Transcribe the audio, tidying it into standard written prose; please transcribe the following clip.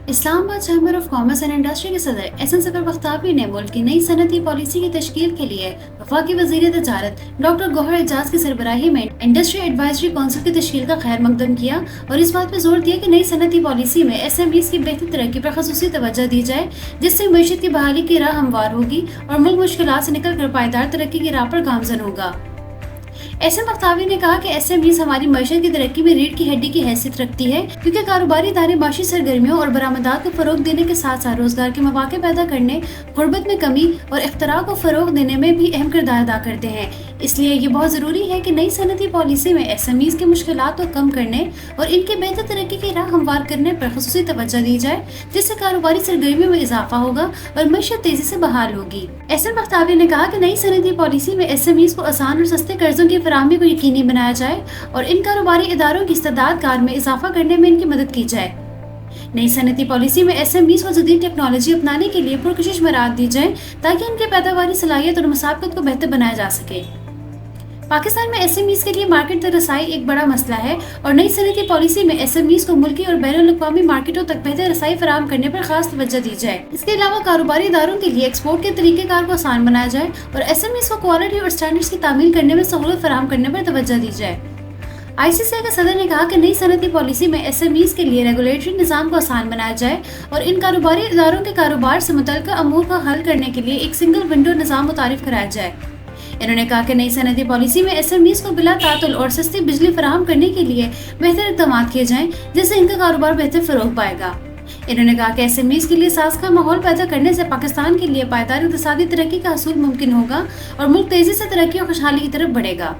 اسلام آباد chamber of commerce and industry کے صدر احسن صفر بختیاری نے ملک کی نئی صنعتی پالیسی کی تشکیل کے لیے وفاقی وزیر تجارت ڈاکٹر گوہر اعجاز کی سربراہی میں انڈسٹری ایڈوائزری کونسل کی تشکیل کا خیر مقدم کیا اور اس بات پر زور دیا کہ نئی صنعتی پالیسی میں ایس ایم ایز کی بہتر ترقی پر خصوصی توجہ دی جائے، جس سے معیشت کی بحالی کی راہ ہموار ہوگی اور ملک مشکلات سے نکل کر پائیدار ترقی کی راہ پر گامزن ہوگا۔ احسن بختیاری نے کہا کہ ایس ایم ایز ہماری معیشت کی ترقی میں ریڑھ کی ہڈی کی حیثیت رکھتی ہے، کیونکہ کاروباری ادارے معاشی سرگرمیوں اور برآمدات کو فروغ دینے کے ساتھ ساتھ روزگار کے مواقع پیدا کرنے، غربت میں کمی اور اختراع کو فروغ دینے میں بھی اہم کردار ادا کرتے ہیں۔ اس لیے یہ بہت ضروری ہے کہ نئی صنعتی پالیسی میں ایس ایم ایز کے مشکلات کو کم کرنے اور ان کے بہتر ترقی کی راہ ہموار کرنے پر خصوصی توجہ دی جائے، جس سے کاروباری سرگرمیوں میں اضافہ ہوگا اور معیشت تیزی سے بحال ہوگی۔ احسن بختیاری نے کہا کہ نئی صنعتی پالیسی میں ایس ایم ایز کو آسان اور سستے قرضوں کی فراہمی کو یقینی بنایا جائے اور ان کاروباری اداروں کی استعداد کار میں اضافہ کرنے میں ان کی مدد کی جائے۔ نئی صنعتی پالیسی میں ایس ایم ایز کو جدید ٹیکنالوجی اپنانے کے لیے پرکشش مراعات دی جائیں تاکہ ان کی پیداواری صلاحیت اور مسابقت کو بہتر بنایا جا سکے۔ پاکستان میں ایس ایم ایز کے لیے مارکیٹ تک رسائی ایک بڑا مسئلہ ہے اور نئی صنعتی پالیسی میں ایس ایم ایز کو ملکی اور بین الاقوامی مارکیٹوں تک بہتر رسائی فراہم کرنے پر خاص توجہ دی جائے۔ اس کے علاوہ کاروباری اداروں کے لیے ایکسپورٹ کے طریقہ کار کو آسان بنایا جائے اور ایس ایم ایز کو کوالٹی اور اسٹینڈرڈز کی تعمیل کرنے میں سہولت فراہم کرنے پر توجہ دی جائے۔ آئی سی سی آئی کے صدر نے کہا کہ نئی صنعتی پالیسی میں ایس ایم ایز کے لیے ریگولیٹری نظام کو آسان بنایا جائے اور ان کاروباری اداروں کے کاروبار سے متعلقہ امور کو حل کرنے کے لیے ایک سنگل ونڈو نظام متعارف کرایا جائے۔ انہوں نے کہا کہ نئی صنعتی پالیسی میں ایس ایم ایز کو بلا تعطل اور سستی بجلی فراہم کرنے کے لیے بہتر اقدامات کیے جائیں، جس سے ان کا کاروبار بہتر فروغ پائے گا۔ انہوں نے کہا کہ ایس ایم ایز کے لیے سازگار ماحول پیدا کرنے سے پاکستان کے لیے پائیدار اقتصادی ترقی کا حصول ممکن ہوگا اور ملک تیزی سے ترقی اور خوشحالی کی طرف بڑھے گا۔